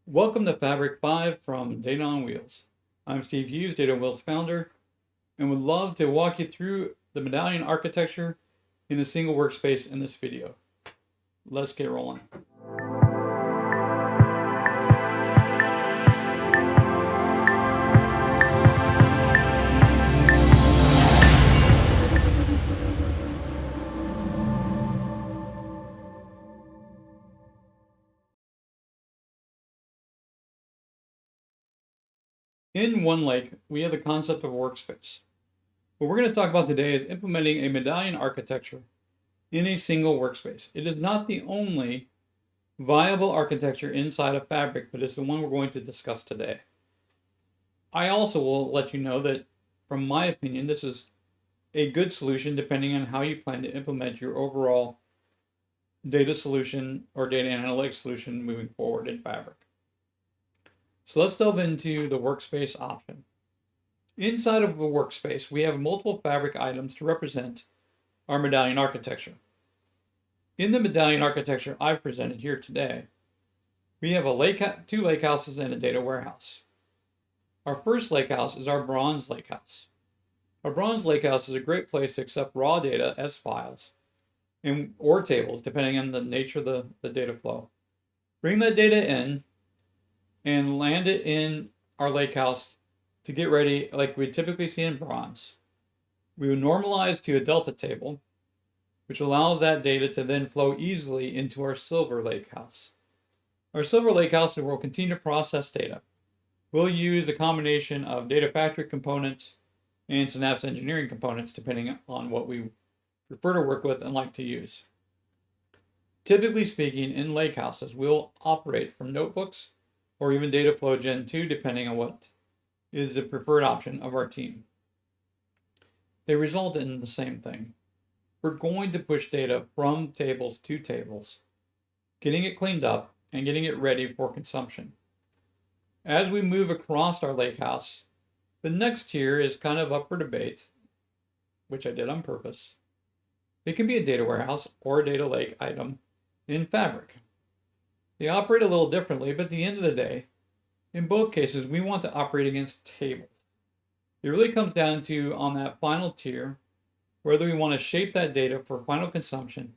Welcome to Fabric 5 from Data on Wheels. I'm Steve Hughes, Data on Wheels founder, and would love to walk you through the Medallion architecture in a single workspace in this video. Let's get rolling. In OneLake, we have the concept of workspace. What we're going to talk about today is implementing a Medallion architecture in a single workspace. It is not the only viable architecture inside of Fabric, but it's the one we're going to discuss today. I also will let you know that, from my opinion, this is a good solution depending on how you plan to implement your overall data solution or data analytics solution moving forward in Fabric. So let's delve into the workspace option. Inside of the workspace, we have multiple Fabric items to represent our Medallion architecture. In the Medallion architecture I've presented here today, we have two lakehouses and a data warehouse. Our first lakehouse is our bronze lakehouse. Our bronze lakehouse is a great place to accept raw data as files or tables, depending on the nature of the data flow. Bring that data in and land it in our lakehouse to get ready like we typically see in bronze. We would normalize to a delta table, which allows that data to then flow easily into our silver lakehouse. Our silver lakehouse will continue to process data. We'll use a combination of data factory components and Synapse engineering components, depending on what we prefer to work with and like to use. Typically speaking, in lakehouses, we'll operate from notebooks or even Dataflow Gen 2, depending on what is the preferred option of our team. They result in the same thing. We're going to push data from tables to tables, getting it cleaned up and getting it ready for consumption. As we move across our lakehouse, the next tier is kind of up for debate, which I did on purpose. It can be a data warehouse or a data lake item in Fabric. They operate a little differently, but at the end of the day, in both cases, we want to operate against tables. It really comes down to, on that final tier, whether we want to shape that data for final consumption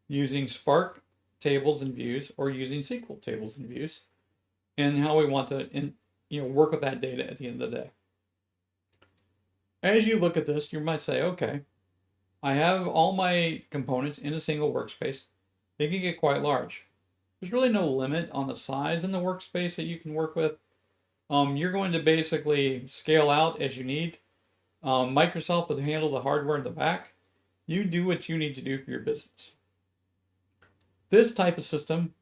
using Spark tables and views or using SQL tables and views, and how we want to work with that data at the end of the day. As you look at this, you might say, okay, I have all my components in a single workspace. They can get quite large. There's really no limit on the size in the workspace that you can work with. You're going to basically scale out as you need. Microsoft would handle the hardware in the back. You do what you need to do for your business. This type of system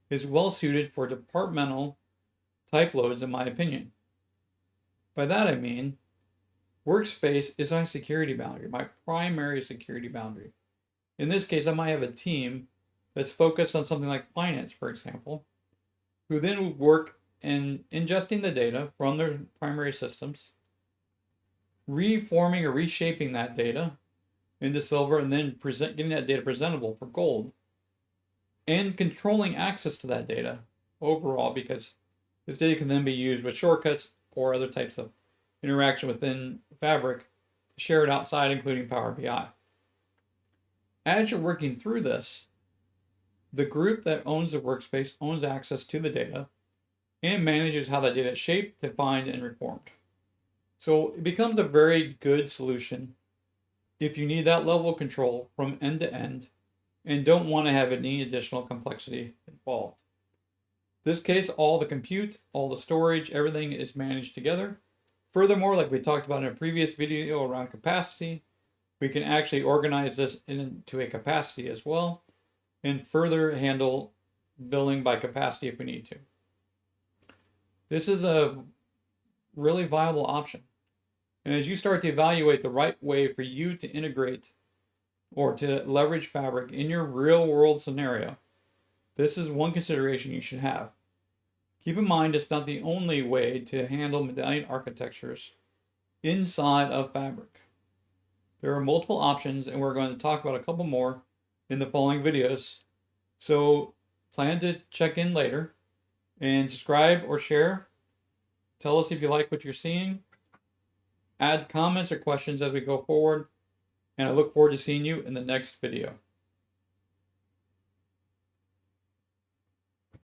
is well suited for departmental type loads, in my opinion. By that I mean, workspace is my security boundary, my primary security boundary. In this case, I might have a team that's focused on something like finance, for example, who then would work in ingesting the data from their primary systems, reforming or reshaping that data into silver, and then getting that data presentable for gold, and controlling access to that data overall, because this data can then be used with shortcuts or other types of interaction within Fabric to share it outside, including Power BI. As you're working through this, the group that owns the workspace owns access to the data and manages how that data is shaped, defined, and reformed. So it becomes a very good solution if you need that level of control from end to end and don't want to have any additional complexity involved. In this case, all the compute, all the storage, everything is managed together. Furthermore, like we talked about in a previous video around capacity, we can actually organize this into a capacity as well and further handle billing by capacity if we need to. This is a really viable option. And as you start to evaluate the right way for you to integrate or to leverage Fabric in your real world scenario, this is one consideration you should have. Keep in mind, it's not the only way to handle Medallion architectures inside of Fabric. There are multiple options, and we're going to talk about a couple more in the following videos. So plan to check in later And subscribe or share. Tell us if you like what you're seeing. Add comments or questions as we go forward. And I look forward to seeing you in the next video.